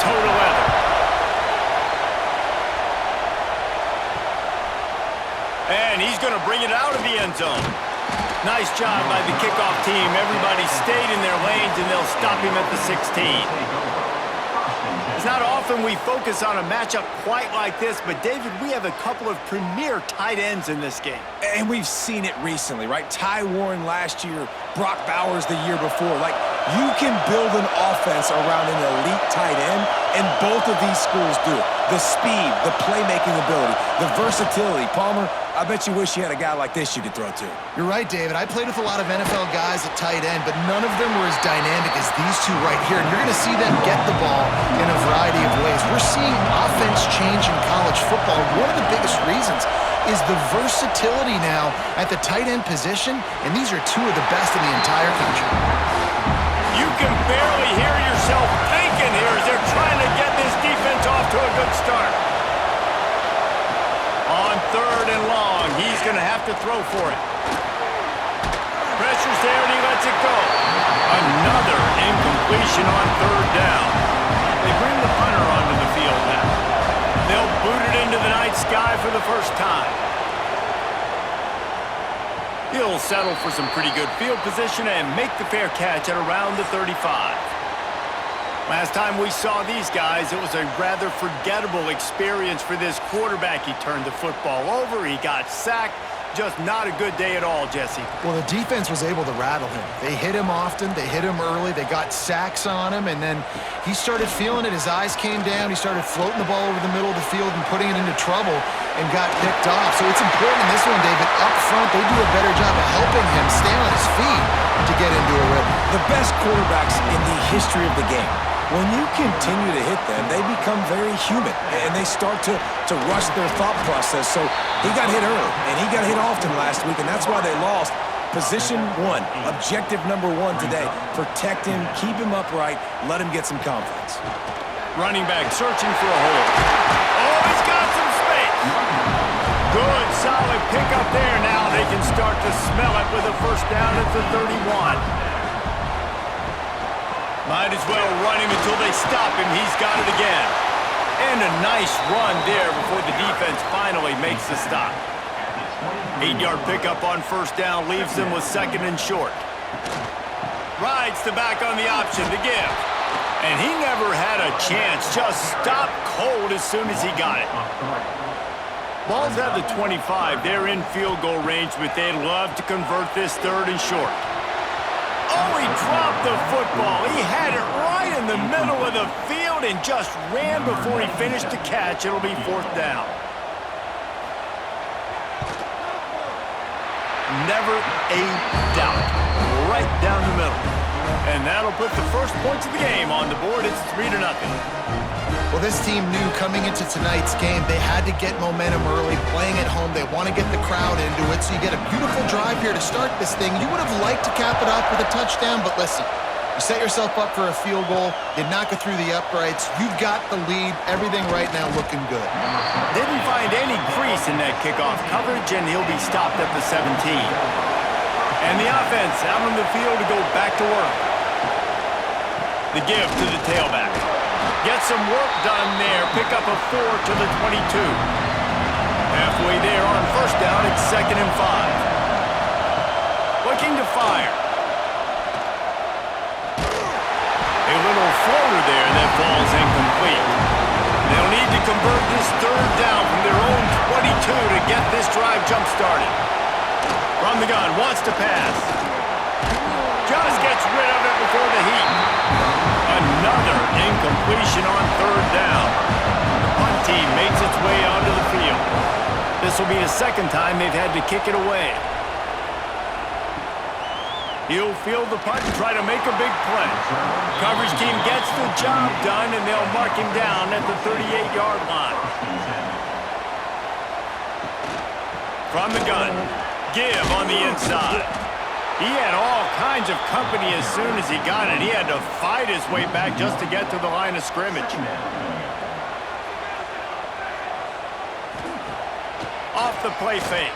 toe to leather. And he's going to bring it out of the end zone. Nice job by the kickoff team. Everybody stayed in their lanes, and they'll stop him at the 16. It's not often we focus on a matchup quite like this, but, David, we have a couple of premier tight ends in this game. And we've seen it recently, right? Ty Warren last year, Brock Bowers the year before. Like, you can build an offense around an elite tight end, and both of these schools do it. The speed, the playmaking ability, the versatility. Palmer, I bet you wish you had a guy like this you could throw to. You're right, David. I played with a lot of NFL guys at tight end, but none of them were as dynamic as these two right here. And you're going to see them get the ball in a variety of ways. We're seeing offense change in college football. One of the biggest reasons is the versatility now at the tight end position, and these are two of the best in the entire country. You can barely hear yourself thinking here as they're trying to get this defense off to a good start. On 3rd and long, he's going to have to throw for it. Pressure's there and he lets it go. Another incompletion on 3rd down. They bring the punter onto the field now. They'll boot it into the night sky for the first time. He'll settle for some pretty good field position and make the fair catch at around the 35. Last time we saw these guys, it was a rather forgettable experience for this quarterback. He turned the football over, he got sacked. Just not a good day at all, Jesse. Well, the defense was able to rattle him. They hit him often, they hit him early, they got sacks on him, and then he started feeling it. His eyes came down, he started floating the ball over the middle of the field and putting it into trouble and got picked off. So it's important in this one, David, up front, they do a better job of helping him stay on his feet to get into a rhythm. The best quarterbacks in the history of the game, when you continue to hit them, they become very human, and they start to rush their thought process. So he got hit early, and he got hit often last week, and that's why they lost. Position 1, objective number 1 today. Protect him, keep him upright, let him get some confidence. Running back searching for a hole. Oh, he's got some space. Good, solid pickup there. Now they can start to smell it with a first down at the 31. Might as well run him until they stop him. He's got it again. And a nice run there before the defense finally makes the stop. 8-yard pickup on first down leaves them with 2nd and short. Rides the back on the option to give. And he never had a chance. Just stopped cold as soon as he got it. Ball's at the 25. They're in field goal range, but they'd love to convert this 3rd and short. Oh, he dropped the football. He had it right in the middle of the field and just ran before he finished the catch. It'll be 4th down. Never a doubt. Right down the middle. And that'll put the first points of the game on the board. It's 3-0. Well, this team knew coming into tonight's game they had to get momentum early, playing at home. They want to get the crowd into it, so you get a beautiful drive here to start this thing. You would have liked to cap it off with a touchdown, but listen, you set yourself up for a field goal, you knock it through the uprights, you've got the lead, everything right now looking good. Didn't find any crease in that kickoff coverage, and he'll be stopped at the 17. And the offense out on the field to go back to work. The give to the tailback. Get some work done there. Pick up a 4 to the 22. Halfway there on first down, it's 2nd and 5. Looking to fire. A little floater there that falls incomplete. They'll need to convert this 3rd down from their own 22 to get this drive jump-started. From the gun, wants to pass. Just gets rid of it before the heat. Another incompletion on 3rd down. The punt team makes its way onto the field. This will be the 2nd time they've had to kick it away. He'll field the punt and try to make a big play. Coverage team gets the job done, and they'll mark him down at the 38-yard line. From the gun, give on the inside. He had all kinds of company as soon as he got it. He had to fight his way back just to get to the line of scrimmage. Off the play fake.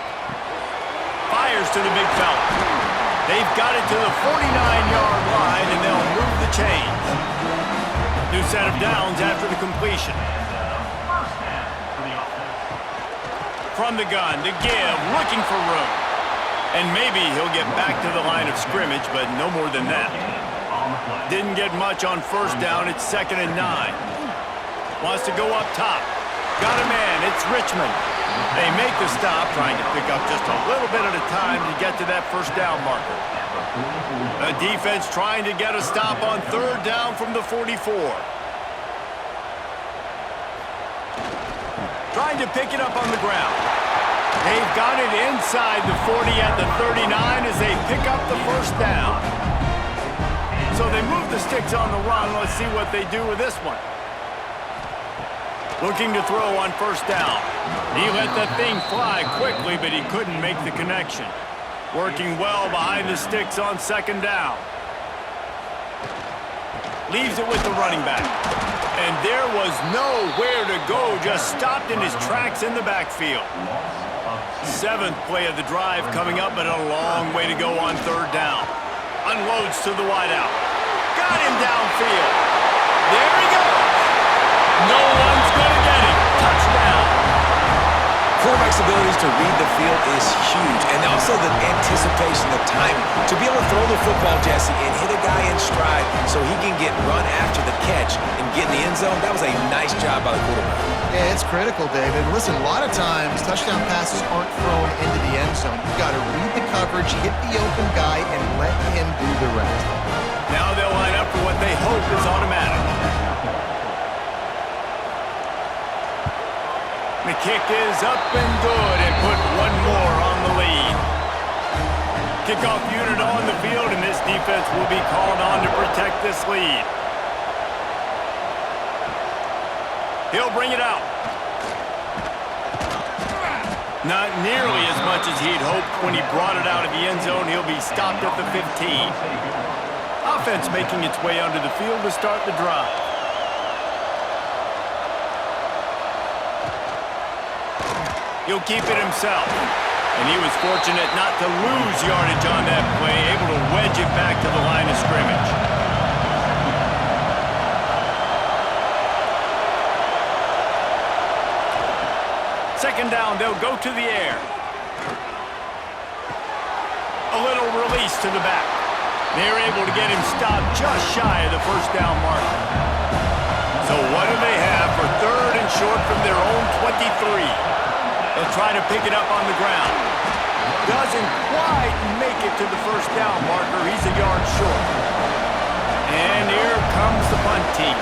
Fires to the big fella. They've got it to the 49-yard line, and they'll move the chains. New set of downs after the completion. From the gun, to give, looking for room. And maybe he'll get back to the line of scrimmage, but no more than that. Didn't get much on first down. It's 2nd and 9. Wants to go up top. Got a man. It's Richmond. They make the stop, trying to pick up just a little bit at a time to get to that first down marker. The defense trying to get a stop on 3rd down from the 44. Trying to pick it up on the ground. They've got it inside the 40 at the 39 as they pick up the first down. So they move the sticks on the run. Let's see what they do with this one. Looking to throw on first down. He let the thing fly quickly, but he couldn't make the connection. Working well behind the sticks on 2nd down. Leaves it with the running back. And there was nowhere to go, just stopped in his tracks in the backfield. 7th play of the drive coming up, but a long way to go on 3rd down. Unloads to the wideout. Got him downfield. There he goes. No one's going to get him. Touchdown. Quarterback's abilities to read the field is huge, and also the anticipation, the timing. To be able to throw the football, Jesse, and hit a guy in stride so he can get run after the catch and get in the end zone, that was a nice job by the quarterback. Yeah, it's critical, David. Listen, a lot of times touchdown passes aren't thrown into the end zone. You got to read the coverage, hit the open guy, and let him do the rest. Now they'll line up for what they hope is automatic. The kick is up and good and put one more on the lead. Kickoff unit on the field, and this defense will be called on to protect this lead. He'll bring it out. Not nearly as much as he'd hoped when he brought it out of the end zone. He'll be stopped at the 15. Offense making its way onto the field to start the drive. He'll keep it himself. And he was fortunate not to lose yardage on that play, able to wedge it back to the line of scrimmage. Second down, they'll go to the air. A little release to the back. They're able to get him stopped just shy of the first down marker. So what do they have for 3rd and short from their own 23? They'll try to pick it up on the ground. Doesn't quite make it to the first down marker. He's a yard short. And here comes the punt team.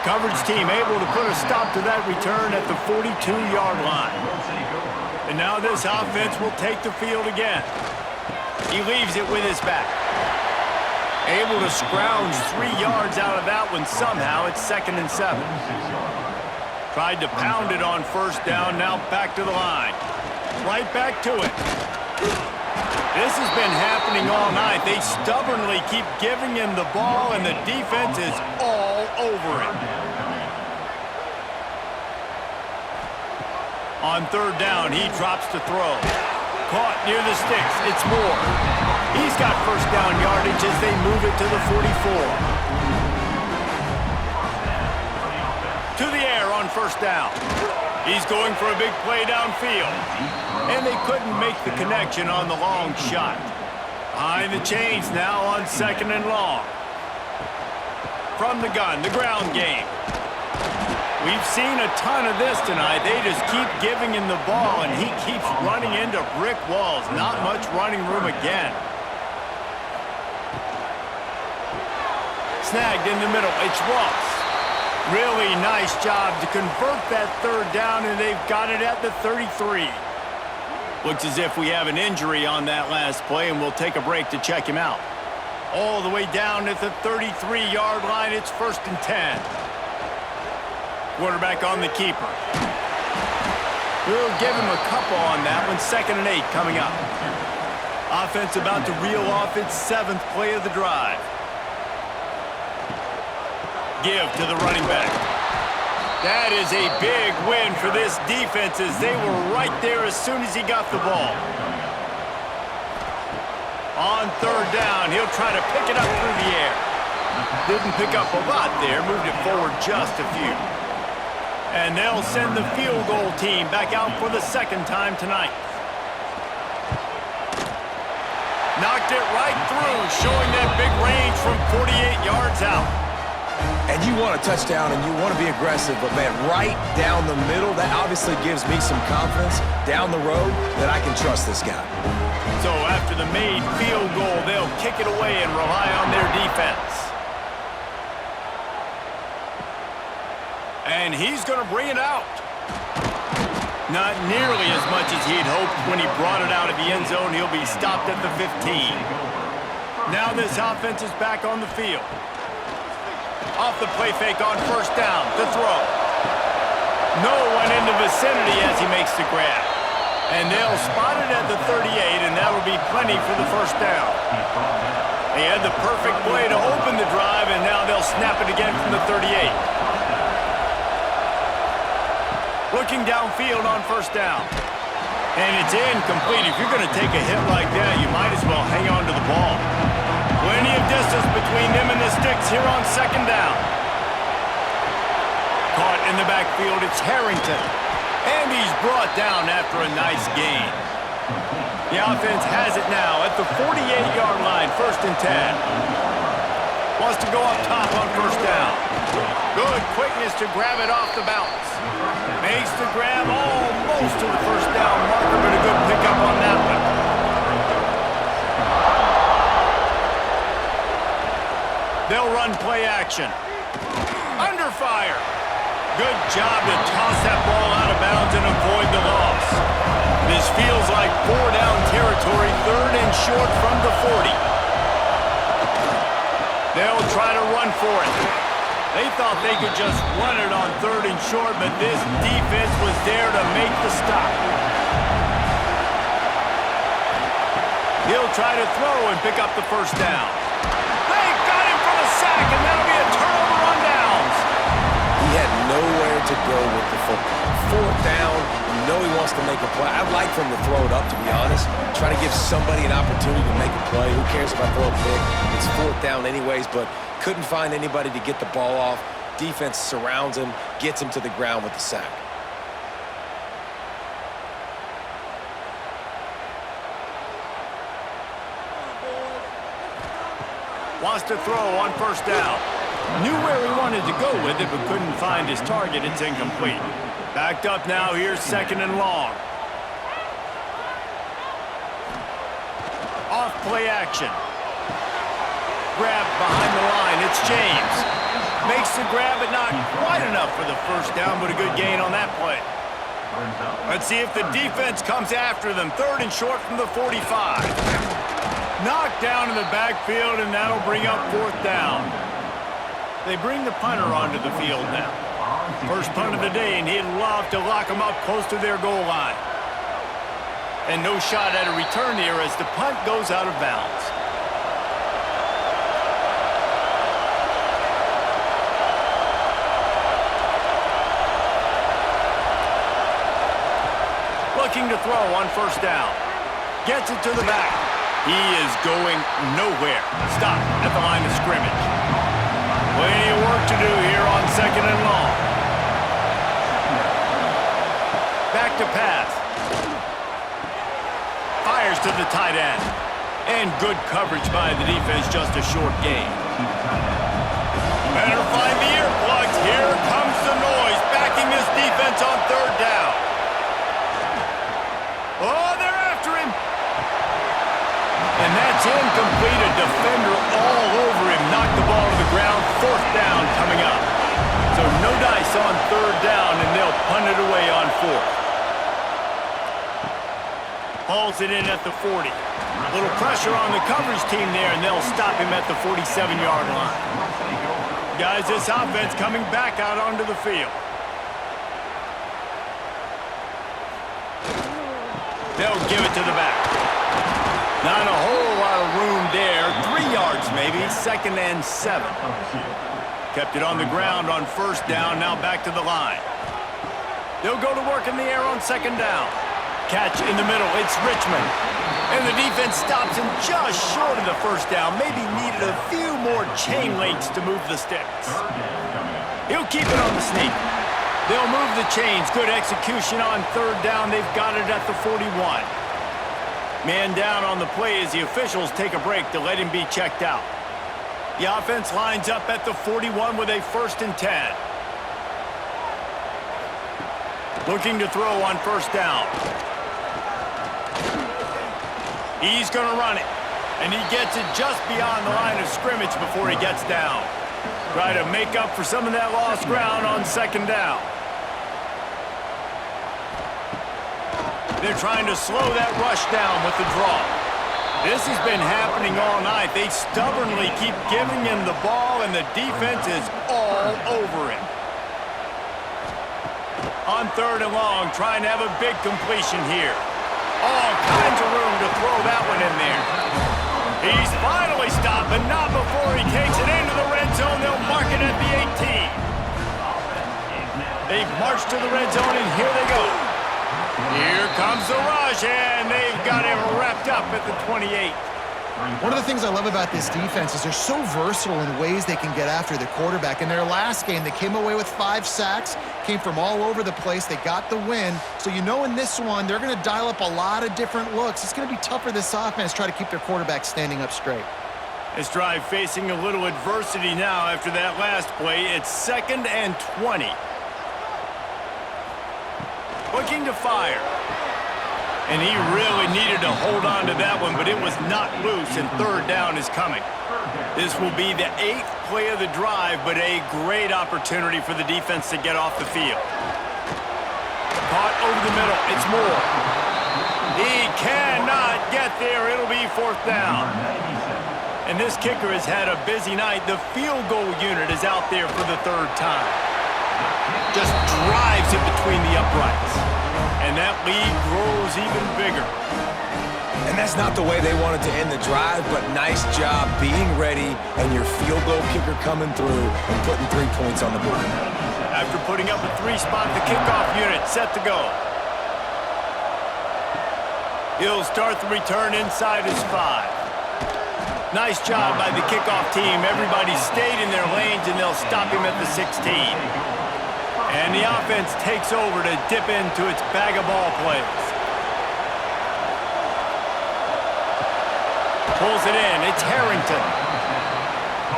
Coverage team able to put a stop to that return at the 42-yard line. And now this offense will take the field again. He leaves it with his back. Able to scrounge 3 yards out of that one somehow. It's 2nd and 7. Tried to pound it on first down, now back to the line. Right back to it. This has been happening all night. They stubbornly keep giving him the ball, and the defense is all over it. On 3rd down, he drops to throw. Caught near the sticks. It's Moore. He's got first down yardage as they move it to the 44. To the air on first down. He's going for a big play downfield. And they couldn't make the connection on the long shot. Behind the chains now on 2nd and long. From the gun, the ground game. We've seen a ton of this tonight. They just keep giving him the ball, and he keeps running into brick walls. Not much running room again. Snagged in the middle. It's Ross. Really nice job to convert that 3rd down, and they've got it at the 33. Looks as if we have an injury on that last play, and we'll take a break to check him out. All the way down at the 33-yard line. It's 1st and 10. Quarterback on the keeper. We'll give him a couple on that one. 2nd and 8 coming up. Offense about to reel off its 7th play of the drive. Give to the running back. That is a big win for this defense as they were right there as soon as he got the ball. On third down, he'll try to pick it up through the air. Didn't pick up a lot there, moved it forward just a few. And they'll send the field goal team back out for the second time tonight. Knocked it right through, showing that big range from 48 yards out. And you want a touchdown and you want to be aggressive, but man, right down the middle, that obviously gives me some confidence down the road that I can trust this guy. So after the made field goal, they'll kick it away and rely on their defense. And he's going to bring it out. Not nearly as much as he'd hoped when he brought it out of the end zone. He'll be stopped at the 15. Now this offense is back on the field. Off the play fake on first down, to throw. No one in the vicinity as he makes the grab. And they'll spot it at the 38, and that'll be plenty for the first down. They had the perfect play to open the drive, and now they'll snap it again from the 38. Looking downfield on first down. And it's incomplete. If you're going to take a hit like that, you might as well hang on to the ball. Plenty of distance between them and the sticks here on second down. Caught in the backfield, it's Harrington. And he's brought down after a nice gain. The offense has it now at the 48-yard line, 1st and 10. Wants to go up top on first down. Good quickness to grab it off the bounce. Makes the grab almost to the first down marker, but a good pickup on that one. They'll run play action. Under fire. Good job to toss that ball out of bounds and avoid the loss. This feels like 4-down territory, 3rd and short from the 40. They'll try to run for it. They thought they could just run it on 3rd and short, but this defense was there to make the stop. He'll try to throw and pick up the first down. They got him for the sack, and that'll be a turnover on downs. He had nowhere to go with the football. 4th down, you know he wants to make a play. I'd like for him to throw it up, to be honest. Try to give somebody an opportunity to make a play. Who cares if I throw a pick? It's 4th down anyways, but couldn't find anybody to get the ball off. Defense surrounds him, gets him to the ground with the sack. Wants to throw on first down. Knew where he wanted to go with it, but couldn't find his target. It's incomplete. Backed up now. Here's 2nd and long. Off play action. Grab behind the line. It's James. Makes the grab, but not quite enough for the first down, but a good gain on that play. Let's see if the defense comes after them. 3rd and short from the 45. Knocked down in the backfield, and that'll bring up 4th down. They bring the punter onto the field now. First punt of the day, and he'd love to lock them up close to their goal line. And no shot at a return here as the punt goes out of bounds. Looking to throw on first down. Gets it to the back. He is going nowhere. Stop at the line of scrimmage. Plenty of work to do here on 2nd and long. Back to pass. Fires to the tight end. And good coverage by the defense, just a short gain. Better find the earplugs. Here comes the noise, backing this defense on 3rd down. Oh, they're after him. And that's incomplete. A defender all over him. Knocked the ball to the ground. 4th down coming up. So no dice on 3rd down, and they'll punt it away on 4th. Hauls it in at the 40. A little pressure on the coverage team there, and they'll stop him at the 47-yard line. Guys, this offense coming back out onto the field. They'll give it to the back. Not a whole lot of room there. 3 yards maybe. 2nd and 7. Kept it on the ground on first down, now back to the line. They'll go to work in the air on second down. Catch in the middle, it's Richmond. And the defense stops him just short of the first down. Maybe needed a few more chain links to move the sticks. He'll keep it on the sneak. They'll move the chains. Good execution on third down. They've got it at the 41. Man down on the play as the officials take a break to let him be checked out. The offense lines up at the 41 with a 1st and 10. Looking to throw on first down. He's going to run it. And he gets it just beyond the line of scrimmage before he gets down. Try to make up for some of that lost ground on second down. They're trying to slow that rush down with the draw. This has been happening all night. They stubbornly keep giving him the ball, and the defense is all over him. On third and long, trying to have a big completion here. All kinds of room to throw that one in there. He's finally stopped, but not before he takes it into the red zone. They'll mark it at the 18. They've marched to the red zone, and here they go. Here comes the rush, and they've got him wrapped up at the 28. One of the things I love about this defense is they're so versatile in ways they can get after the quarterback. In their last game, they came away with 5 sacks, came from all over the place. They got the win. So you know in this one, they're going to dial up a lot of different looks. It's going to be tough for this offense to try to keep their quarterback standing up straight. This drive facing a little adversity now after that last play. It's 2nd and 20. Looking to fire. And he really needed to hold on to that one, but it was not loose, and third down is coming. This will be the 8th play of the drive, but a great opportunity for the defense to get off the field. Caught over the middle. It's Moore. He cannot get there. It'll be 4th down. And this kicker has had a busy night. The field goal unit is out there for the 3rd time. Just drives it between the uprights. And that lead grows even bigger. And that's not the way they wanted to end the drive, but nice job being ready and your field goal kicker coming through and putting 3 points on the board. After putting up a 3-spot, the kickoff unit set to go. He'll start the return inside his 5. Nice job by the kickoff team. Everybody stayed in their lanes, and they'll stop him at the 16. And the offense takes over to dip into its bag of ball plays. Pulls it in. It's Harrington.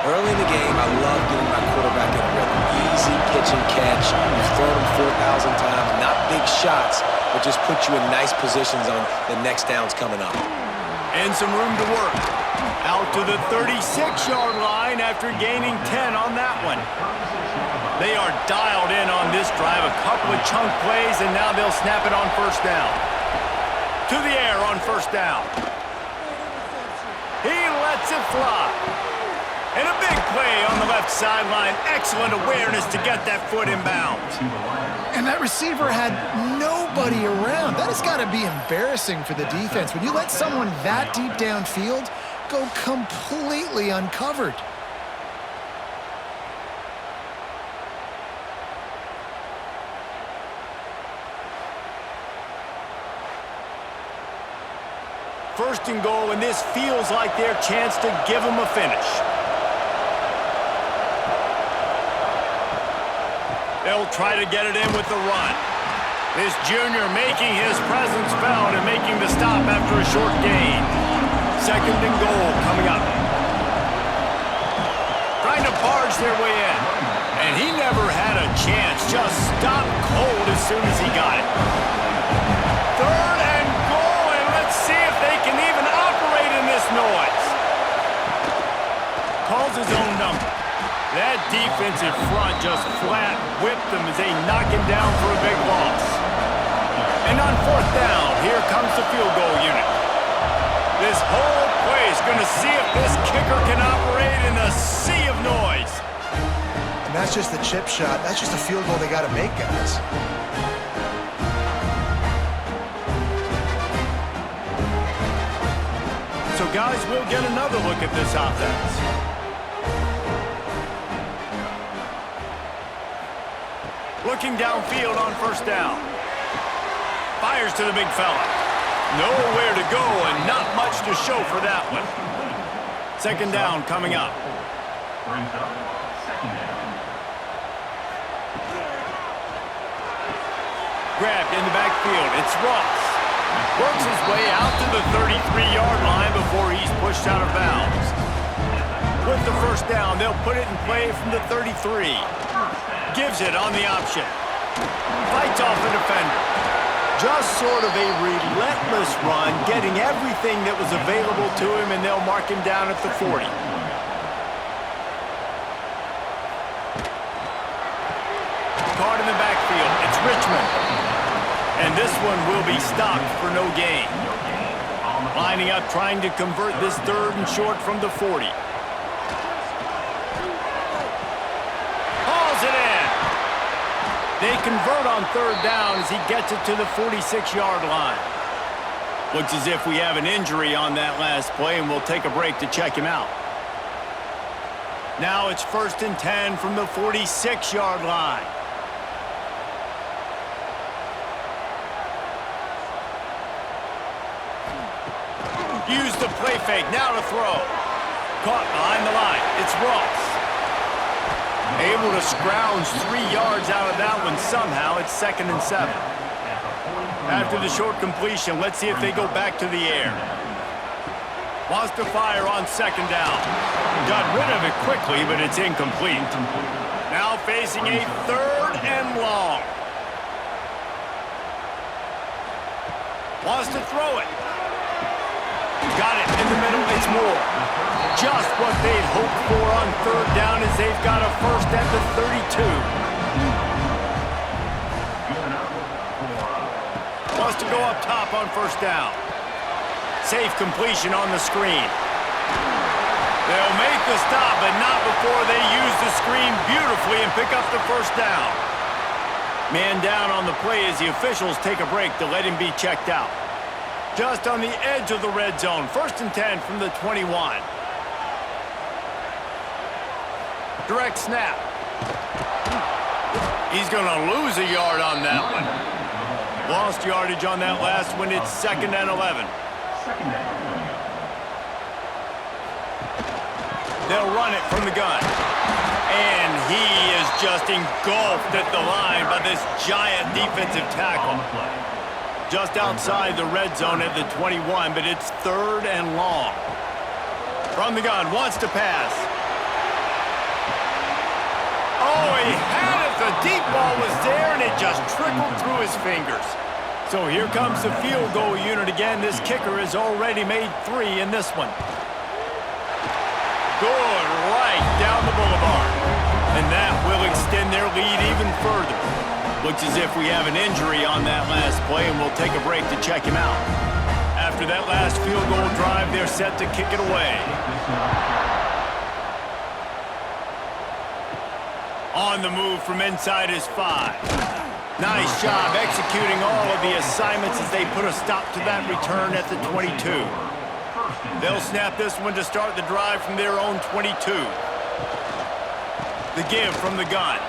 Early in the game, I love getting my quarterback in a rhythm. Easy pitch and catch. You've thrown him 4,000 times. Not big shots, but just put you in nice positions on the next downs coming up. And some room to work. Out to the 36-yard line after gaining 10 on that one. They are dialed in on this drive. A couple of chunk plays, and now they'll snap it on first down. To the air on first down. He lets it fly. And a big play on the left sideline. Excellent awareness to get that foot in bounds. And that receiver had nobody around. That has got to be embarrassing for the defense. When you let someone that deep downfield go completely uncovered. First and goal, and this feels like their chance to give them a finish. They'll try to get it in with the run. This junior making his presence felt and making the stop after a short gain. 2nd and goal coming up. Trying to barge their way in. And he never had a chance. Just stopped cold as soon as he got it. 3rd and goal, and let's see if they can even operate in this noise. Calls his own number. That defensive front just flat whipped them as they knock him down for a big loss. And on 4th down, here comes the field goal unit. This whole play is going to see if this kicker can operate in a sea of noise. And that's just the chip shot. That's just a field goal they got to make, guys. So, guys, we'll get another look at this offense. Looking downfield on first down. Fires to the big fella. Nowhere to go and not much to show for that one. Second down coming up. Grabbed in the backfield. It's Ross. Works his way out to the 33-yard line before he's pushed out of bounds. With the first down, they'll put it in play from the 33. Gives it on the option. Fights off the defender. Just sort of a relentless run, getting everything that was available to him, and they'll mark him down at the 40. Caught in the backfield. It's Richmond. And this one will be stopped for no gain. Lining up, trying to convert this third and short from the 40. Hauls it in. They convert on third down as he gets it to the 46-yard line. Looks as if we have an injury on that last play, and we'll take a break to check him out. Now it's 1st and 10 from the 46-yard line. Use the play fake, now to throw. Caught behind the line, it's Ross. Able to scrounge 3 yards out of that one somehow. It's 2nd and 7. After the short completion, let's see if they go back to the air. Wants to fire on 2nd down. Got rid of it quickly, but it's incomplete. Now facing a 3rd and long. Wants to throw it. Got it in the middle, it's Moore. Just what they'd hoped for on third down as they've got a first at the 32. Wants to go up top on first down. Safe completion on the screen. They'll make the stop, but not before they use the screen beautifully and pick up the first down. Man down on the play as the officials take a break to let him be checked out. Just on the edge of the red zone. 1st and 10 from the 21. Direct snap. He's going to lose a yard on that one. Lost yardage on that last one. It's 2nd and 11. They'll run it from the gun. And he is just engulfed at the line by this giant defensive tackle. Just outside the red zone at the 21, but it's 3rd and long. From the gun, wants to pass. Oh, he had it. The deep ball was there, and it just trickled through his fingers. So here comes the field goal unit again. This kicker has already made 3 in this one. Good, right down the boulevard. And that will extend their lead even further. Looks as if we have an injury on that last play, and we'll take a break to check him out. After that last field goal drive, they're set to kick it away. On the move from inside his 5. Nice job executing all of the assignments as they put a stop to that return at the 22. They'll snap this one to start the drive from their own 22. The give from the gun.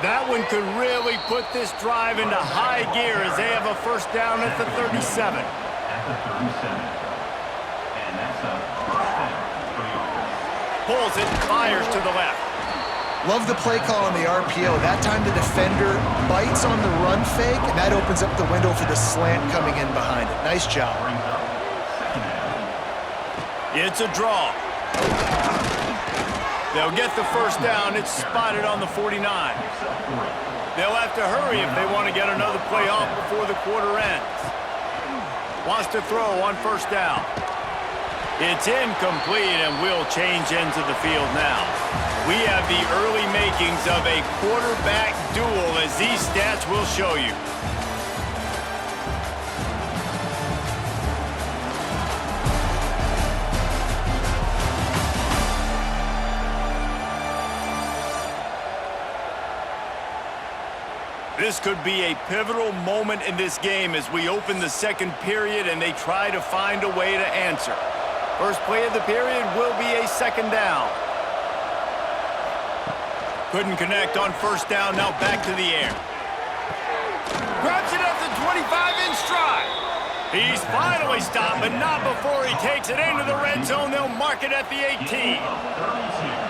That one could really put this drive into high gear as they have a first down at the 37. Pulls it, fires to the left. Love the play call on the RPO. That time the defender bites on the run fake, and that opens up the window for the slant coming in behind it. Nice job. It's a draw. They'll get the first down. It's spotted on the 49. They'll have to hurry if they want to get another play off before the quarter ends. Wants to throw on first down. It's incomplete, and we'll change ends of the field now. We have the early makings of a quarterback duel, as these stats will show you. This could be a pivotal moment in this game as we open the second period and they try to find a way to answer. First play of the period will be a second down. Couldn't connect on first down, now back to the air. Grabs it at the 25 in stride. He's finally stopped, but not before he takes it into the red zone. They'll mark it at the 18.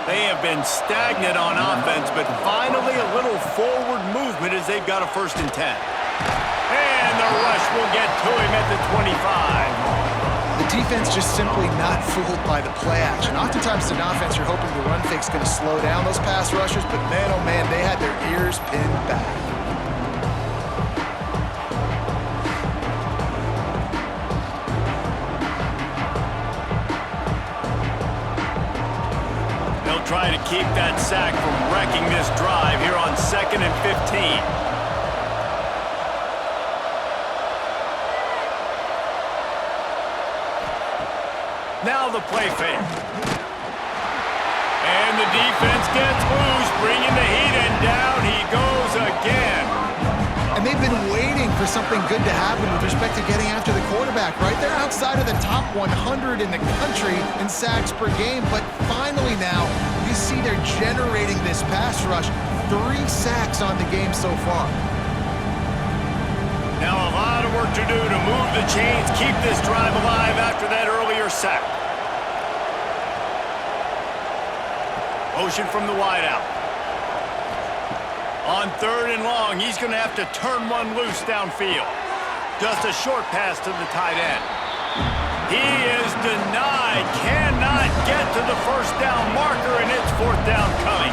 They have been stagnant on offense, but finally a little forward movement as they've got a 1st and 10. And the rush will get to him at the 25. The defense just simply not fooled by the play action. Oftentimes in offense, you're hoping the run fake's going to slow down those pass rushers, but man, oh man, they had their ears pinned back. They'll try to keep that sack from wrecking this drive here on 2nd and 15. Now the play fake. And the defense gets loose, bringing the heat, and down he goes again. And they've been waiting for something good to happen with respect to getting after the quarterback, right? They're outside of the top 100 in the country in sacks per game, but finally now you see they're generating this pass rush. 3 sacks on the game so far. Now a lot of work to do to move the chains, keep this drive alive after that earlier sack. Motion from the wideout. On 3rd and long, he's going to have to turn one loose downfield. Just a short pass to the tight end. He is denied, cannot get to the 1st down marker, and it's 4th down coming.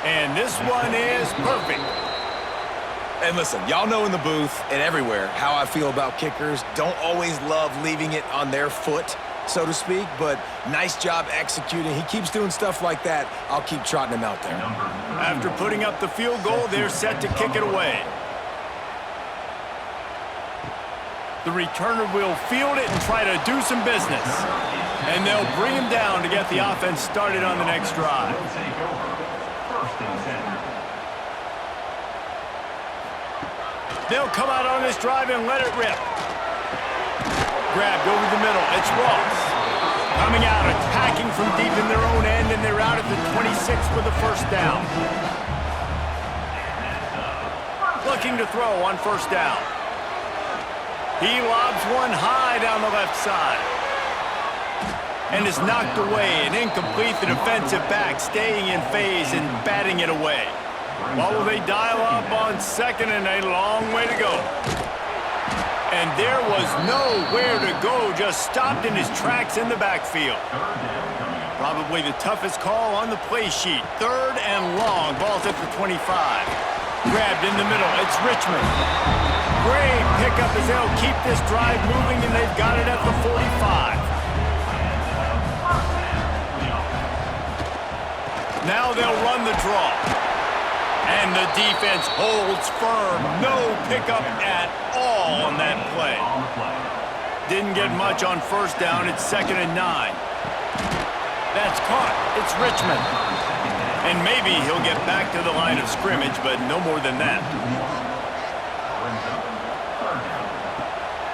And this one is perfect. And listen, y'all know in the booth and everywhere how I feel about kickers. Don't always love leaving it on their foot, so to speak, but nice job executing. He keeps doing stuff like that. I'll keep trotting him out there. After putting up the field goal, they're set to kick it away. The returner will field it and try to do some business. And they'll bring him down to get the offense started on the next drive. They'll come out on this drive and let it rip. Grabbed over the middle. It's Ross. Coming out, attacking from deep in their own end, and they're out at the 26 with the 1st down. Looking to throw on 1st down. He lobs one high down the left side. And is knocked away and incomplete. The defensive back staying in phase and batting it away. What will they dial up on 2nd and a long way to go? And there was nowhere to go, just stopped in his tracks in the backfield. Probably the toughest call on the play sheet. 3rd and long, ball's at the 25. Grabbed in the middle, it's Richmond. Great pickup as they'll keep this drive moving, and they've got it at the 45. Now they'll run the draw. And the defense holds firm. No pickup at all on that play. Didn't get much on 1st down. It's 2nd and 9. That's caught. It's Richmond. And maybe he'll get back to the line of scrimmage, but no more than that.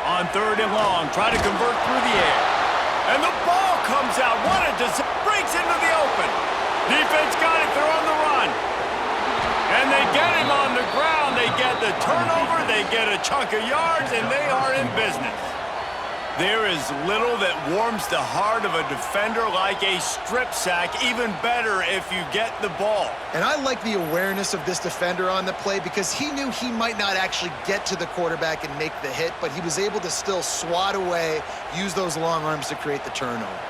On 3rd and long, try to convert through the air. And the ball comes out. Breaks into the open. Defense got it. They're on the run. And they get him on the ground. They get the turnover. They get a chunk of yards, and they are in business. There is little that warms the heart of a defender like a strip sack. Even better if you get the ball. And I like the awareness of this defender on the play because he knew he might not actually get to the quarterback and make the hit, but he was able to still swat away, use those long arms to create the turnover.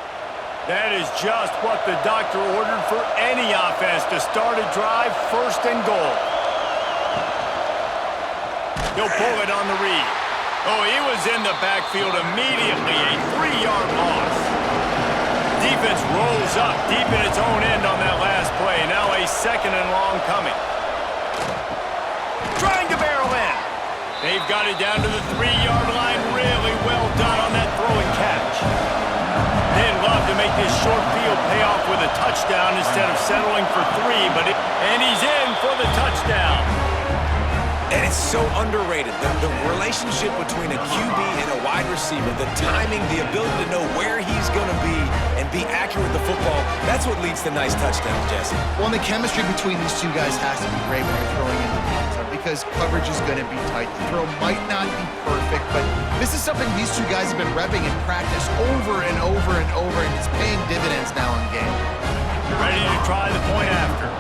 That is just what the doctor ordered for any offense to start a drive 1st and goal. He'll pull it on the read. Oh, he was in the backfield immediately. A 3-yard loss. Defense rolls up deep in its own end on that last play. Now a 2nd and long coming. Trying to barrel in. They've got it down to the 3-yard line. Really well done on that throw and catch. They'd love to make this short field pay off with a touchdown instead of settling for 3, and he's in for the touchdown. And it's so underrated. The relationship between a QB and a wide receiver, the timing, the ability to know where he's going to be and be accurate with the football, that's what leads to nice touchdowns, Jesse. Well, and the chemistry between these two guys has to be great when you're throwing into the end zone because coverage is going to be tight. The throw might not be perfect, but this is something these two guys have been repping in practice over and over and over, and it's paying dividends now in game. Ready to try the point after.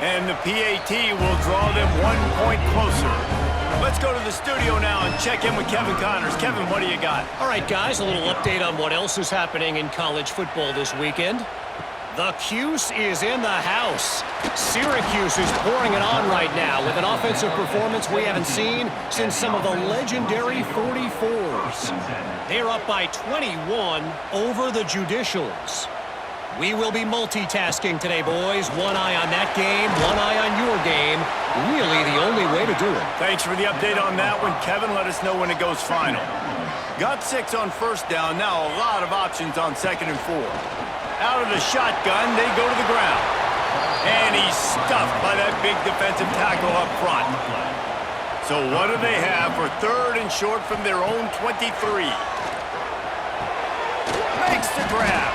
And the PAT will draw them 1 point closer. Let's go to the studio now and check in with Kevin Connors. Kevin, what do you got? All right, guys, a little update on what else is happening in college football this weekend. The Cuse is in the house. Syracuse is pouring it on right now with an offensive performance we haven't seen since some of the legendary 44s. They're up by 21 over the Judicials. We will be multitasking today, boys. One eye on that game, one eye on your game. Really the only way to do it. Thanks for the update on that one, Kevin. Let us know when it goes final. Got 6 on first down. Now a lot of options on 2nd and 4. Out of the shotgun, they go to the ground. And he's stuffed by that big defensive tackle up front. So what do they have for 3rd and short from their own 23? Makes the grab.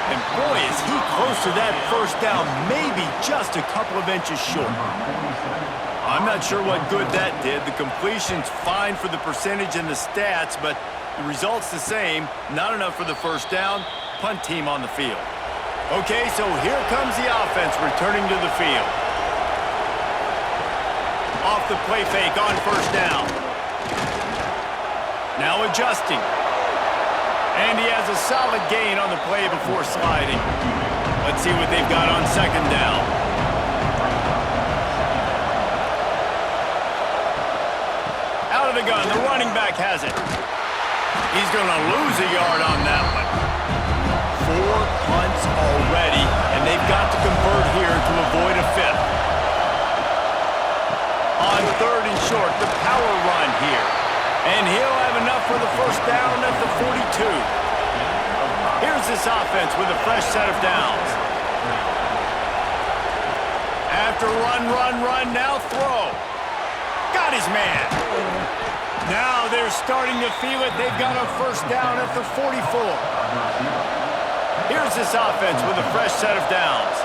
And boy, is he close to that first down, maybe just a couple of inches short. I'm not sure what good that did. The completion's fine for the percentage and the stats, but the result's the same. Not enough for the first down. Punt team on the field. Okay, so here comes the offense returning to the field. Off the play fake on first down. Now adjusting. And he has a solid gain on the play before sliding. Let's see what they've got on 2nd down. Out of the gun, the running back has it. He's going to lose a yard on that one. 4 punts already, and they've got to convert here to avoid a 5th. On 3rd and short, the power run here. And he'll have enough for the first down at the 42. Here's this offense with a fresh set of downs. After run, now throw. Got his man. Now they're starting to feel it. They've got a first down at the 44. Here's this offense with a fresh set of downs.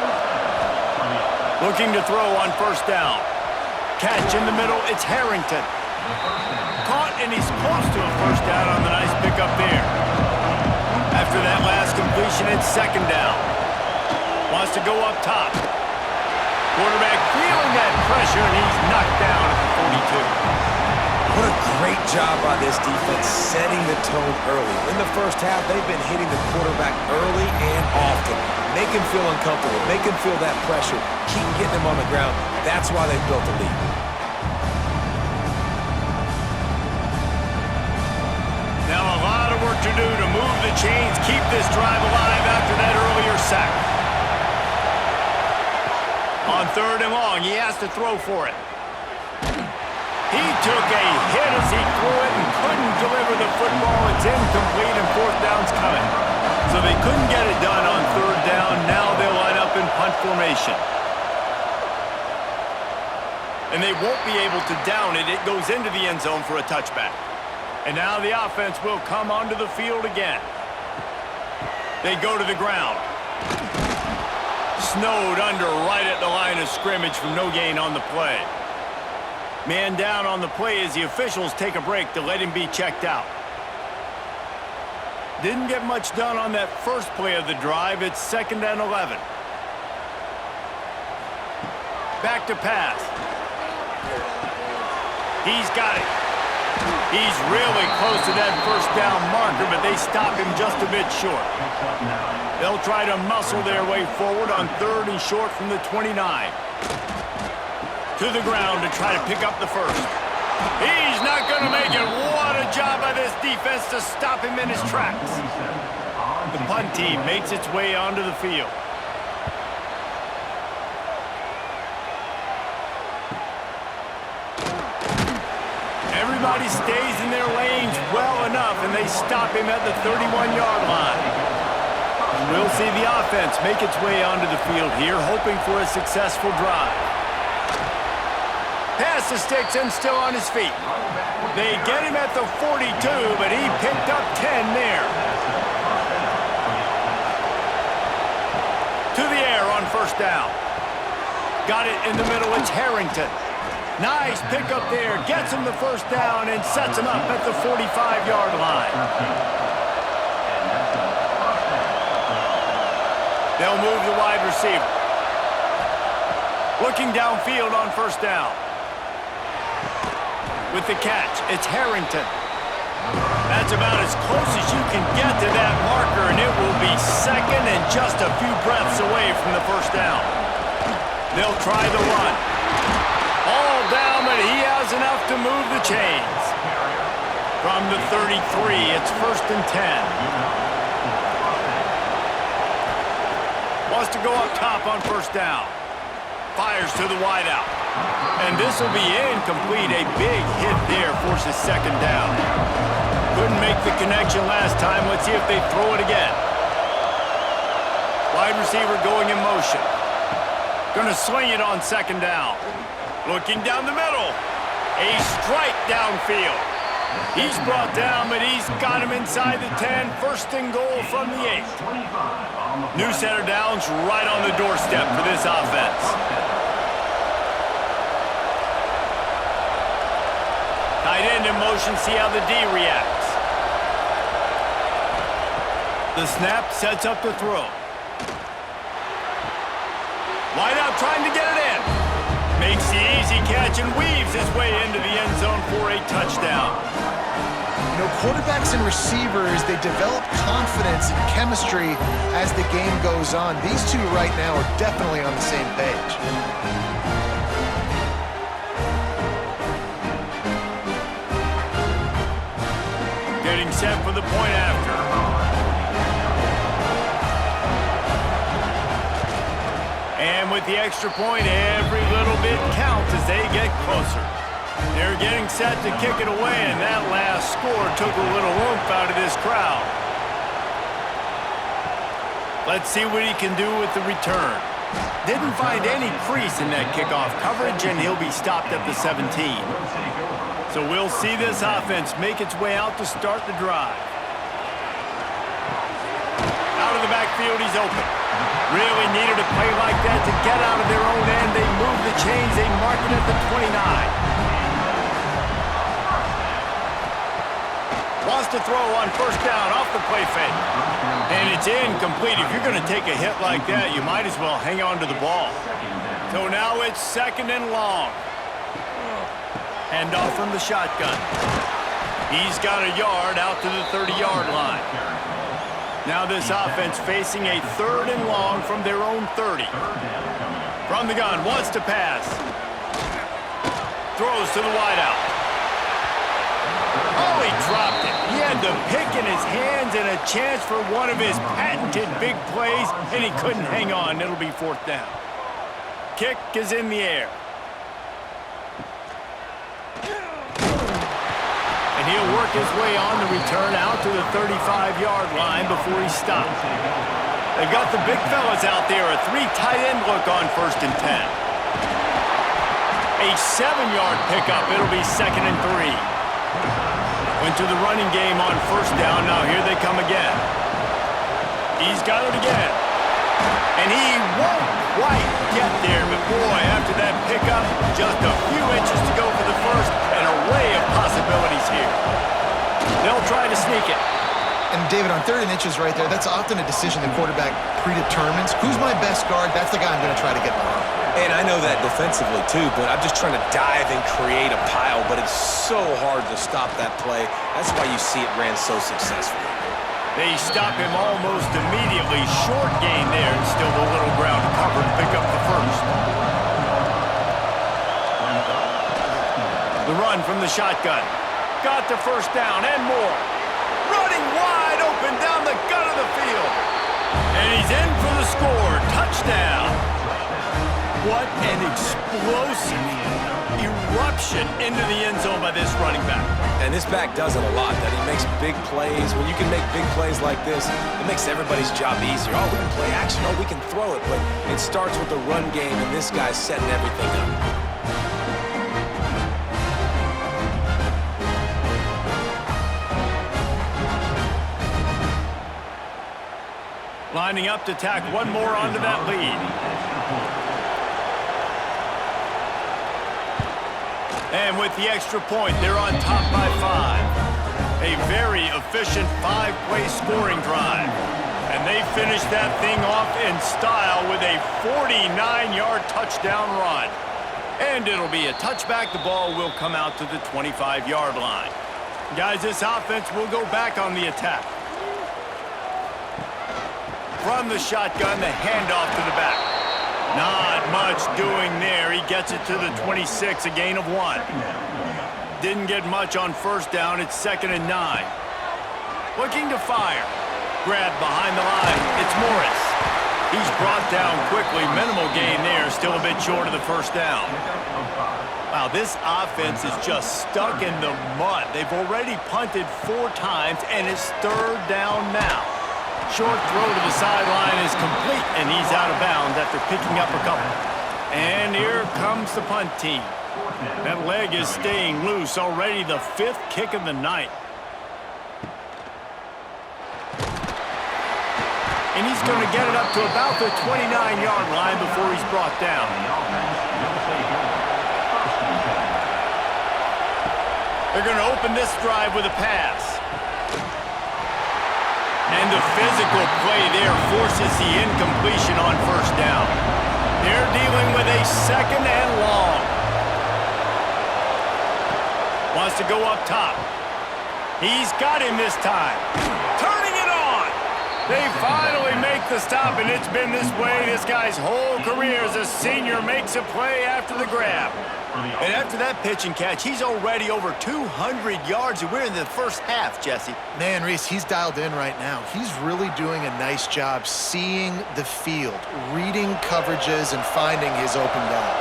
Looking to throw on first down. Catch in the middle, it's Harrington. Caught, and he's close to a first down on the nice pickup there. After that last completion, it's 2nd down. Wants to go up top. Quarterback feeling that pressure, and he's knocked down at the 42. What a great job by this defense setting the tone early. In the first half, they've been hitting the quarterback early and often. Make him feel uncomfortable. Make him feel that pressure. Keep getting him on the ground. That's why they've built a lead. Now a lot of work to do to move the chains, keep this drive alive after that earlier sack. On 3rd and long, he has to throw for it. He took a hit as he threw it and couldn't deliver the football. It's incomplete and 4th down's coming. So they couldn't get it done on 3rd down. Now they'll line up in punt formation. And they won't be able to down it. It goes into the end zone for a touchback. And now the offense will come onto the field again. They go to the ground. Snowed under right at the line of scrimmage from no gain on the play. Man down on the play as the officials take a break to let him be checked out. Didn't get much done on that first play of the drive. It's 2nd and 11. Back to pass. He's got it. He's really close to that first down marker, but they stop him just a bit short. They'll try to muscle their way forward on 3rd and short from the 29. To the ground to try to pick up the first. He's not going to make it. What a job by this defense to stop him in his tracks. The punt team makes its way onto the field. Everybody stays in their lanes well enough, and they stop him at the 31-yard line. And we'll see the offense make its way onto the field here, hoping for a successful drive. Past the sticks and still on his feet. They get him at the 42, but he picked up 10 there. To the air on first down. Got it in the middle. It's Harrington. Nice pickup there. Gets him the first down and sets him up at the 45-yard line. They'll move the wide receiver. Looking downfield on first down. With the catch, it's Harrington. That's about as close as you can get to that marker, and it will be second and just a few breaths away from the first down. They'll try the run. All down, but he has enough to move the chains. From the 33, it's first and 10. Wants to go up top on first down. Fires to the wideout. And this will be incomplete. A big hit there forces second down. Couldn't make the connection last time. Let's see if they throw it again. Wide receiver going in motion. Gonna swing it on second down. Looking down the middle. A strike downfield. He's brought down, but he's got him inside the 10. First and goal from the 8. New set of downs right on the doorstep for this offense. Tight end in motion, see how the D reacts. The snap sets up the throw. Wide out trying to get it in. Makes the easy catch and weaves his way into the end zone for a touchdown. You know, quarterbacks and receivers, they develop confidence and chemistry as the game goes on. These two right now are definitely on the same page. Getting set for the point after. And with the extra point, every little bit counts as they get closer. They're getting set to kick it away, and that last score took a little oomph out of this crowd. Let's see what he can do with the return. Didn't find any crease in that kickoff coverage, and he'll be stopped at the 17. So we'll see this offense make its way out to start the drive. Out of the backfield, he's open. Really needed a play like that to get out of their own end. They move the chains. They mark it at the 29. Wants to throw on first down off the play fake. And it's incomplete. If you're going to take a hit like that, you might as well hang on to the ball. So now it's second and long. Hand off from the shotgun. He's got a yard out to the 30-yard line. Now this offense facing a third and long from their own 30. From the gun, wants to pass. Throws to the wideout. Oh, he dropped it. He had the pick in his hands and a chance for one of his patented big plays, and he couldn't hang on. It'll be fourth down. Kick is in the air. And he'll work his way on the return out to the 35-yard line before he's stopped. They've got the big fellas out there, a 3 tight end look on first and 10. A 7-yard pickup, it'll be second and 3. Went to the running game on first down, now here they come again. He's got it again. And he won't quite get there, but boy, after that pickup, just a few inches to go for the first. An array of possibilities here. They'll try to sneak it. And David, on 3rd and inches right there, that's often a decision the quarterback predetermines. Who's my best guard? That's the guy I'm going to try to get behind. And I know that defensively too, but I'm just trying to dive and create a pile, but it's so hard to stop that play. That's why you see it ran so successfully. They stop him almost immediately. Short gain there, and still a little ground to cover to pick up the first. The run from the shotgun. Got the first down and more. Running wide open down the gut of the field. And he's in for the score. Touchdown. What an explosive eruption into the end zone by this running back. And this back does it a lot, that he makes big plays. When you can make big plays like this, it makes everybody's job easier. Oh, we can play action. Oh, we can throw it. But it starts with the run game, and this guy's setting everything up. Lining up to tack one more onto that lead. And with the extra point, they're on top by 5. A very efficient 5-play scoring drive. And they finish that thing off in style with a 49-yard touchdown run. And it'll be a touchback. The ball will come out to the 25-yard line. Guys, this offense will go back on the attack. From the shotgun, the handoff to the back. Not much doing there. He gets it to the 26, a gain of 1. Didn't get much on first down. It's 2nd and 9. Looking to fire. Grab behind the line. It's Morris. He's brought down quickly. Minimal gain there. Still a bit short of the first down. Wow, this offense is just stuck in the mud. They've already punted 4 times, and it's 3rd down now. Short throw to the sideline is complete, and he's out of bounds after picking up a couple. And here comes the punt team. That leg is staying loose. Already the 5th kick of the night. And he's going to get it up to about the 29-yard line before he's brought down. They're going to open this drive with a pass. And the physical play there forces the incompletion on first down. They're dealing with a 2nd and long. Wants to go up top. He's got him this time. Turning it on. They finally make the stop, and it's been this way this guy's whole career as a senior. Makes a play after the grab. And after that pitch and catch, he's already over 200 yards, and we're in the first half, Jesse. Man, Reese, he's dialed in right now. He's really doing a nice job seeing the field, reading coverages, and finding his open guy.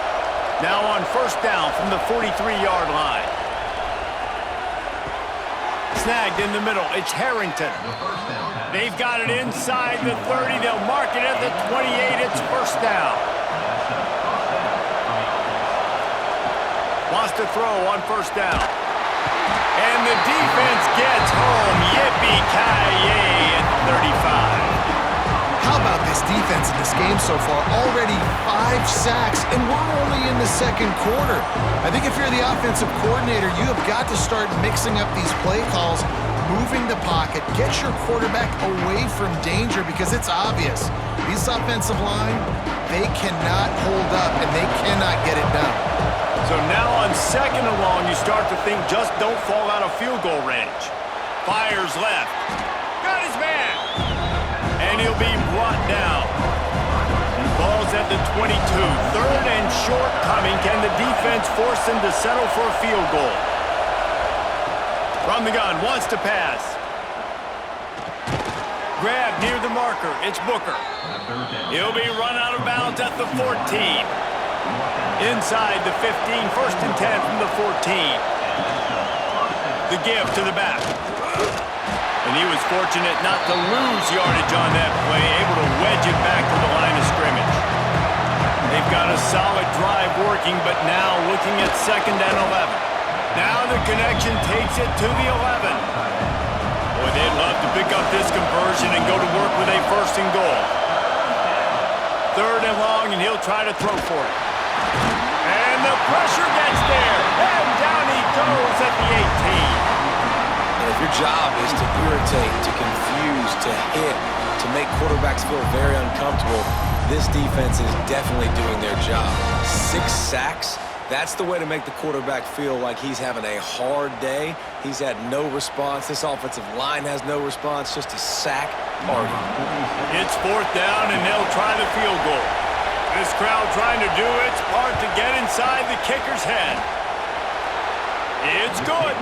Now on first down from the 43-yard line. Snagged in the middle. It's Harrington. They've got it inside the 30. They'll mark it at the 28. It's first down. Wants to throw on first down. And the defense gets home. Yippee-ki-yay at 35. How about this defense in this game so far? Already 5 sacks, and we're only in the 2nd quarter. I think if you're the offensive coordinator, you have got to start mixing up these play calls, moving the pocket, get your quarterback away from danger, because it's obvious. These offensive line, they cannot hold up, and they cannot get it done. So now on 2nd and long, you start to think just don't fall out of field goal range. Fires left. Got his man. And he'll be brought down. Ball's at the 22. 3rd and short coming. Can the defense force him to settle for a field goal? From the gun, wants to pass. Grab near the marker. It's Booker. He'll be run out of bounds at the 14. Inside the 15, 1st and 10 from the 14. The give to the back. And he was fortunate not to lose yardage on that play, able to wedge it back to the line of scrimmage. They've got a solid drive working, but now looking at 2nd and 11. Now the connection takes it to the 11. Boy, they'd love to pick up this conversion and go to work with a 1st and goal. 3rd and long, and he'll try to throw for it. And the pressure gets there, and down he goes at the 18. And if your job is to irritate, to confuse, to hit, to make quarterbacks feel very uncomfortable, this defense is definitely doing their job. 6 sacks, that's the way to make the quarterback feel like he's having a hard day. He's had no response. This offensive line has no response, just a sack party. It's 4th down, and they'll try the field goal. This crowd trying to do its part to get inside the kicker's head. It's good.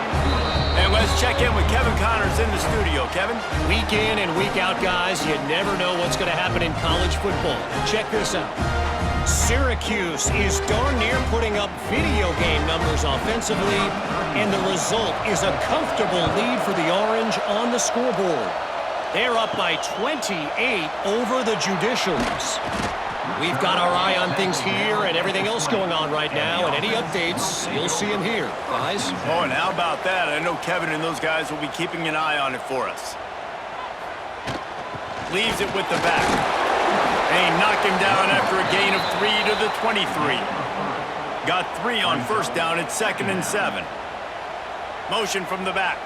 And let's check in with Kevin Connors in the studio. Kevin? Week in and week out, guys, you never know what's going to happen in college football. Check this out. Syracuse is darn near putting up video game numbers offensively, and the result is a comfortable lead for the Orange on the scoreboard. They're up by 28 over the Judicials. We've got our eye on things here and everything else going on right now, and any updates, you'll see them here, guys. Oh, and how about that? I know Kevin and those guys will be keeping an eye on it for us. leaves it with the back. They knock him down after a gain of 3 to the 23. Got 3 on first down at 2nd and 7. Motion from the back.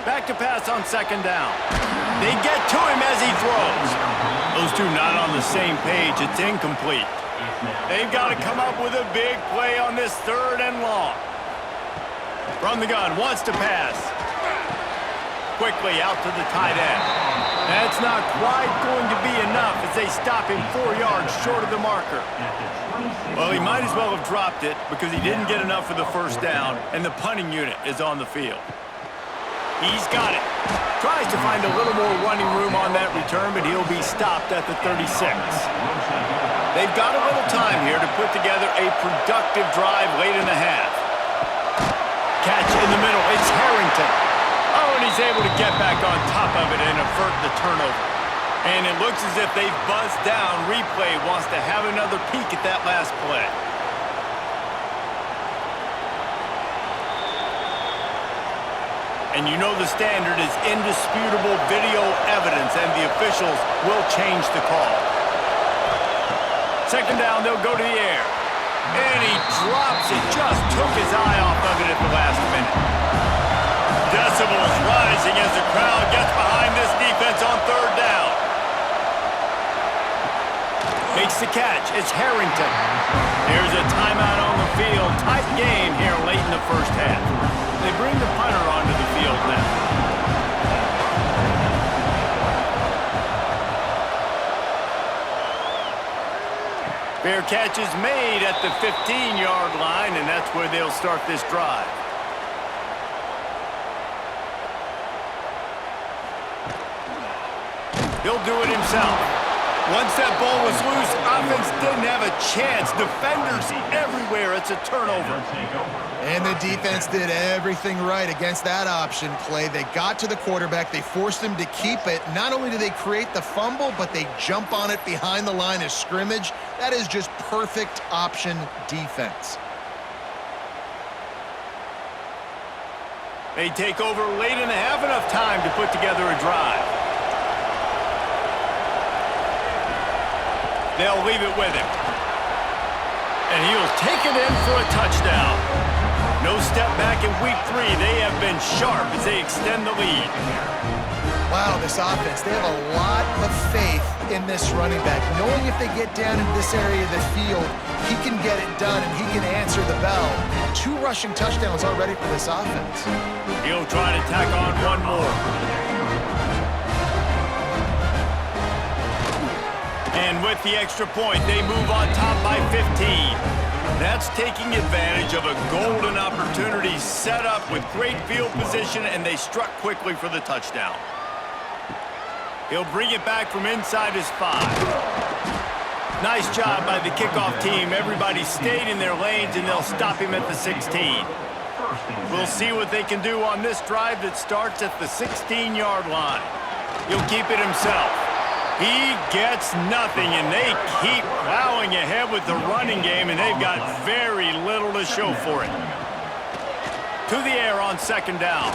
Back to pass on 2nd down. They get to him as he throws. Those two not on the same page. It's incomplete. They've got to come up with a big play on this 3rd and long. From the gun, wants to pass. Quickly out to the tight end. That's not quite going to be enough as they stop him 4 yards short of the marker. Well, he might as well have dropped it because he didn't get enough for the first down, and the punting unit is on the field. He's got it. Tries to find a little more running room on that return, but he'll be stopped at the 36. They've got a little time here to put together a productive drive late in the half. Catch in the middle. It's Harrington. Oh, and he's able to get back on top of it and avert the turnover. And it looks as if they've buzzed down. Replay wants to have another peek at that last play. And you know the standard is indisputable video evidence, and the officials will change the call. 2nd down, they'll go to the air. And he drops it, just took his eye off of it at the last minute. Decibels rising as the crowd gets behind this defense on 3rd down. Makes the catch, it's Harrington. There's a timeout on the field. Tight game here late in the first half. They bring the punter onto the field now. Fair catch is made at the 15-yard line, and that's where they'll start this drive. He'll do it himself. Once that ball was loose, offense didn't have a chance. Defenders everywhere. It's a turnover. And the defense did everything right against that option play. They got to the quarterback. They forced him to keep it. Not only do they create the fumble, but they jump on it behind the line of scrimmage. That is just perfect option defense. They take over late in the half, enough time to put together a drive. They'll leave it with him. And he'll take it in for a touchdown. No step back in week 3. They have been sharp as they extend the lead. Wow, this offense, they have a lot of faith in this running back. Knowing if they get down in this area of the field, he can get it done and he can answer the bell. 2 rushing touchdowns already for this offense. He'll try to tack on one more. And with the extra point, they move on top by 15. That's taking advantage of a golden opportunity set up with great field position, and they struck quickly for the touchdown. He'll bring it back from inside his 5. Nice job by the kickoff team. Everybody stayed in their lanes, and they'll stop him at the 16. We'll see what they can do on this drive that starts at the 16-yard line. He'll keep it himself. He gets nothing, and they keep plowing ahead with the running game, and they've got very little to show for it. To the air on 2nd down.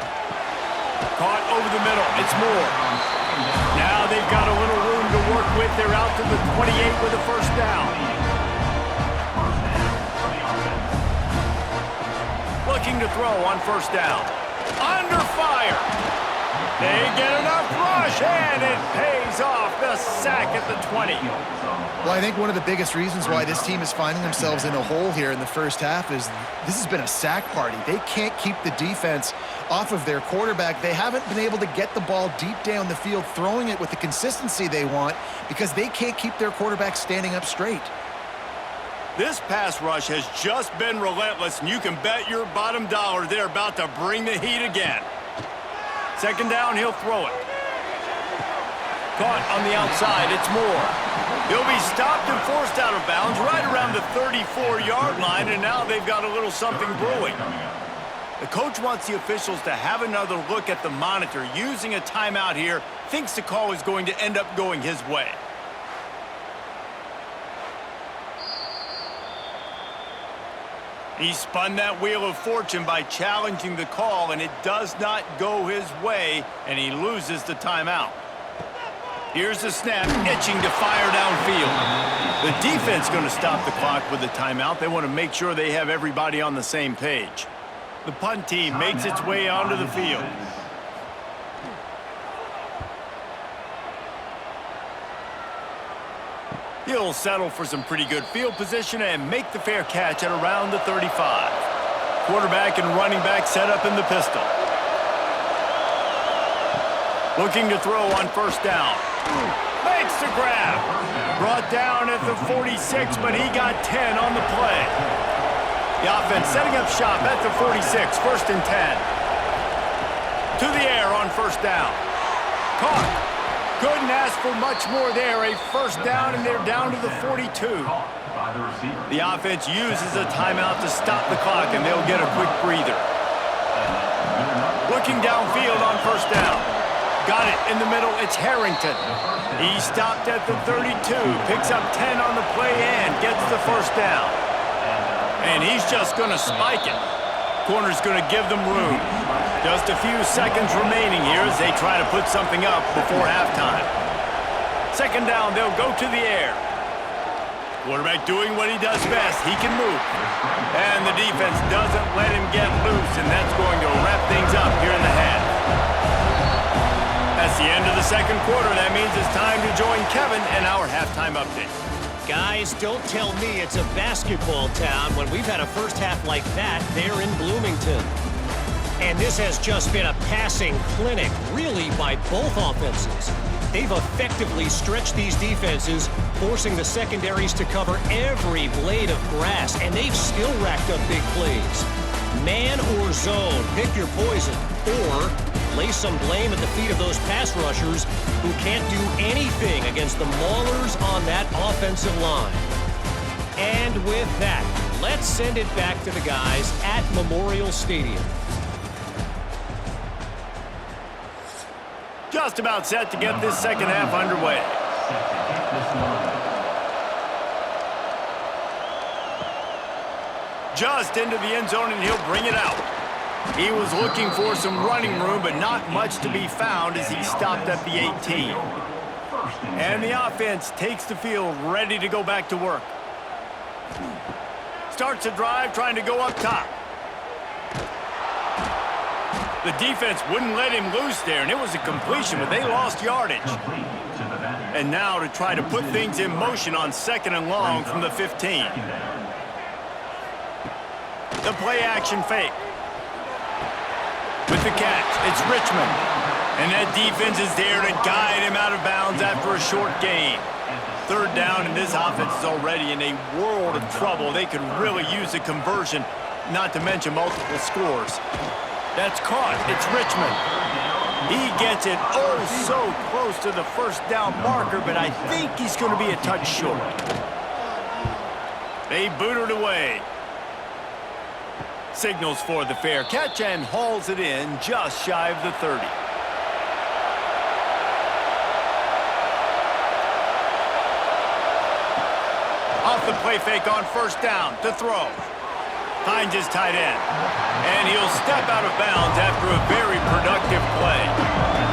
Caught over the middle. It's Moore. Now they've got a little room to work with. They're out to the 28 with a first down. Looking to throw on first down. Under fire. They get enough rush, and it pays off. The sack at the 20. Well, I think one of the biggest reasons why this team is finding themselves in a hole here in the first half is this has been a sack party. They can't keep the defense off of their quarterback. They haven't been able to get the ball deep down the field, throwing it with the consistency they want because they can't keep their quarterback standing up straight. This pass rush has just been relentless, and you can bet your bottom dollar they're about to bring the heat again. 2nd down, he'll throw it. Caught on the outside, it's Moore. He'll be stopped and forced out of bounds right around the 34-yard line, and now they've got a little something brewing. The coach wants the officials to have another look at the monitor. Using a timeout here, thinks the call is going to end up going his way. He spun that wheel of fortune by challenging the call, and it does not go his way, and he loses the timeout. Here's the snap, itching to fire downfield. The defense going to stop the clock with a timeout. They want to make sure they have everybody on the same page. The punt team makes its way onto the field. He'll settle for some pretty good field position and make the fair catch at around the 35. Quarterback and running back set up in the pistol. Looking to throw on first down. Makes the grab. Brought down at the 46, but he got 10 on the play. The offense setting up shop at the 46, first and 10. To the air on first down. Caught. Couldn't ask for much more there. A first down, and they're down to the 42. The offense uses a timeout to stop the clock, and they'll get a quick breather. Looking downfield on first down. Got it in the middle. It's Harrington. He stopped at the 32, picks up 10 on the play, and gets the first down. And he's just going to spike it. Corner's going to give them room. Just a few seconds remaining here as they try to put something up before halftime. Second down, they'll go to the air. Quarterback doing what he does best. He can move. And the defense doesn't let him get loose, and that's going to wrap things up here in the half. That's the end of the second quarter. That means it's time to join Kevin in our halftime update. Guys, don't tell me it's a basketball town when we've had a first half like that there in Bloomington. And this has just been a passing clinic, really, by both offenses. They've effectively stretched these defenses, forcing the secondaries to cover every blade of grass, and they've still racked up big plays. Man or zone, pick your poison, or lay some blame at the feet of those pass rushers who can't do anything against the maulers on that offensive line. And with that, let's send it back to the guys at Memorial Stadium. Just about set to get this second half underway. Just into the end zone, and he'll bring it out. He was looking for some running room, but not much to be found as he stopped at the 18. And the offense takes the field, ready to go back to work. Starts a drive, trying to go up top. The defense wouldn't let him loose there, and it was a completion, but they lost yardage. And now to try to put things in motion on second and long from the 15. The play-action fake. With the catch, it's Richmond. And that defense is there to guide him out of bounds after a short gain. Third down, and this offense is already in a world of trouble. They could really use a conversion, not to mention multiple scores. That's caught. It's Richmond. He gets it oh so close to the first down marker, but I think he's going to be a touch short. They boot it away. Signals for the fair catch and hauls it in just shy of the 30. Off the play fake on first down to throw. Finds his tight end. And he'll step out of bounds after a very productive play.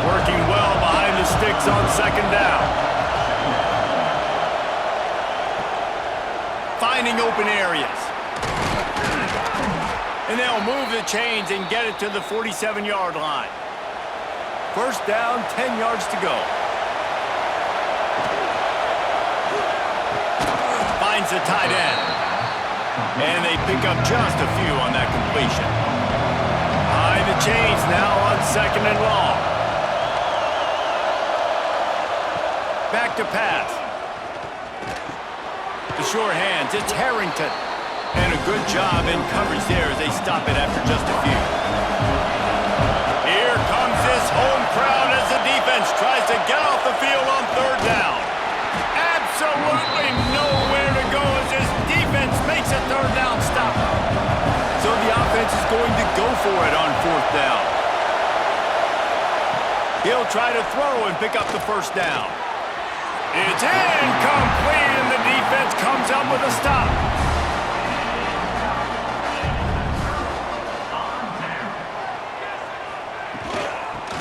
Working well behind the sticks on second down. Finding open areas. And they'll move the chains and get it to the 47-yard line. First down, 10 yards to go. Finds the tight end. And they pick up just a few on that completion. Behind the chains now on second and long. Back to pass. The short hands, it's Harrington. And a good job in coverage there as they stop it after just a few. Here comes this home crowd as the defense tries to get off the field on third down. Absolutely nowhere to go as this defense makes a third down stop. So the offense is going to go for it on fourth down. He'll try to throw and pick up the first down. It's incomplete, and the defense comes up with a stop.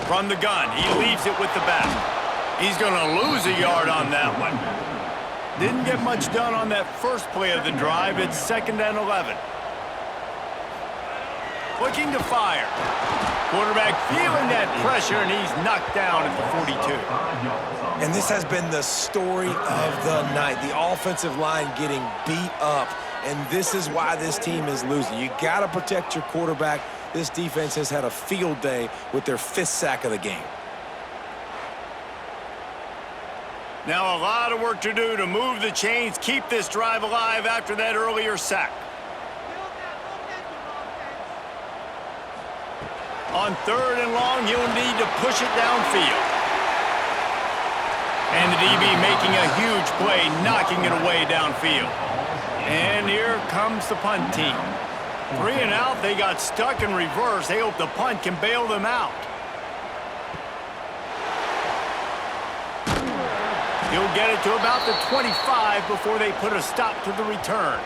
From the gun, he leaves it with the back. He's going to lose a yard on that one. Didn't get much done on that first play of the drive. It's 2nd and 11. Looking to fire. Quarterback feeling that pressure, and he's knocked down at the 42. And this has been the story of the night. The offensive line getting beat up, and this is why this team is losing. You got to protect your quarterback. This defense has had a field day with their 5th sack of the game. Now a lot of work to do to move the chains, keep this drive alive after that earlier sack. On 3rd and long, he'll need to push it downfield. And the DB making a huge play, knocking it away downfield. And here comes the punt team. 3 and out, they got stuck in reverse. They hope the punt can bail them out. He'll get it to about the 25 before they put a stop to the return.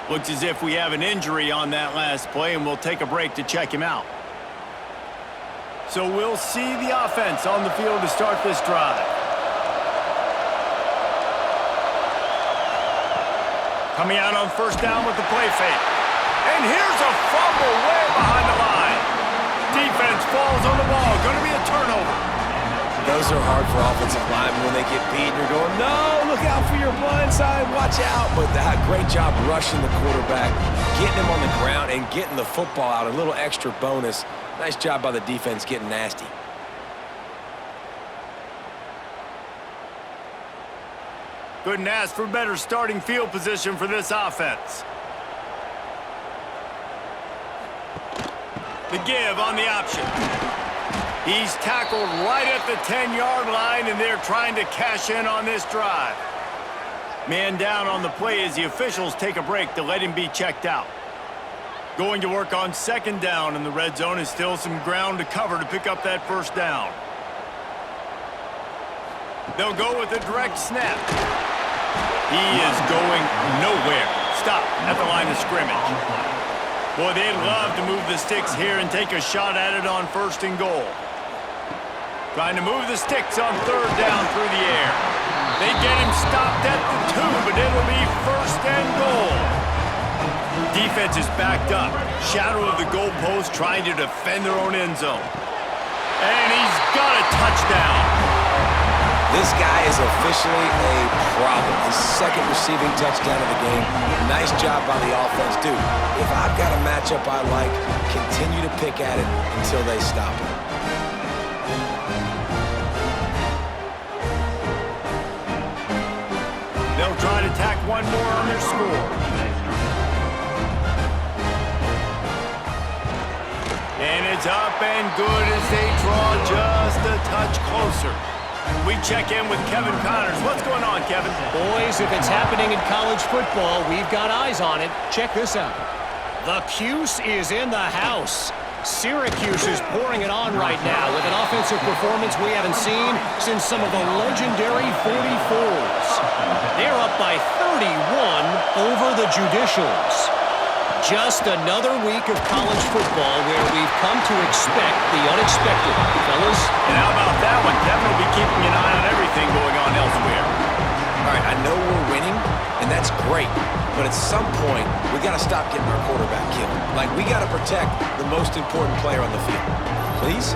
Looks as if we have an injury on that last play, and we'll take a break to check him out. So we'll see the offense on the field to start this drive. Coming out on 1st down with the play fake. And here's a fumble way behind the line. Defense falls on the ball. Going to be a turnover. Those are hard for offensive linemen when they get beat. You're going, no, look out for your blind side, watch out. But that great job rushing the quarterback, getting him on the ground, and getting the football out. A little extra bonus. Nice job by the defense getting nasty. Couldn't ask for better starting field position for this offense. The give on the option. He's tackled right at the 10-yard line, and they're trying to cash in on this drive. Man down on the play as the officials take a break to let him be checked out. Going to work on 2nd down, and the red zone is still some ground to cover to pick up that 1st down. They'll go with a direct snap. He is going nowhere. Stop at the line of scrimmage. Boy, they'd love to move the sticks here and take a shot at it on 1st and goal. Trying to move the sticks on 3rd down through the air. They get him stopped at the 2, but it'll be 1st and goal. Defense is backed up. Shadow of the goalpost trying to defend their own end zone. And he's got a touchdown. This guy is officially a problem. His 2nd receiving touchdown of the game. Nice job by the offense. Dude, if I've got a matchup I like, continue to pick at it until they stop it. They'll try to tack one more on their score. And it's up and good as they draw just a touch closer. We check in with Kevin Connors. What's going on, Kevin? Boys, if it's happening in college football, we've got eyes on it. Check this out. The Cuse is in the house. Syracuse is pouring it on right now with an offensive performance we haven't seen since some of the legendary 44s. They're up by 31 over the Judicials. Just another week of college football where we've come to expect the unexpected, fellas. And how about that one? Kevin will be keeping an eye on everything going on elsewhere. All right, I know we're winning, and that's great. But at some point, we got to stop getting our quarterback killed. Like, we got to protect the most important player on the field. Please?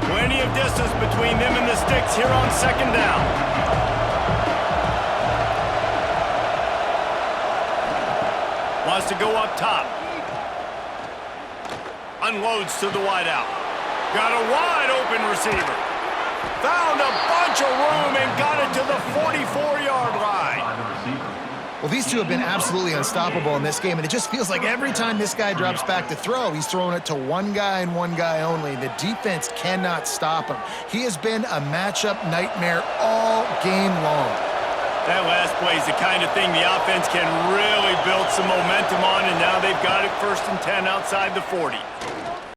Plenty of distance between them and the sticks here on 2nd down. Wants to go up top. Unloads to the wideout. Got a wide open receiver. Found a bunch of room and got it to the 44-yard line. Well, these two have been absolutely unstoppable in this game, and it just feels like every time this guy drops back to throw, he's throwing it to one guy and one guy only. The defense cannot stop him. He has been a matchup nightmare all game long. That last play is the kind of thing the offense can really build some momentum on, and now they've got it 1st and 10 outside the 40.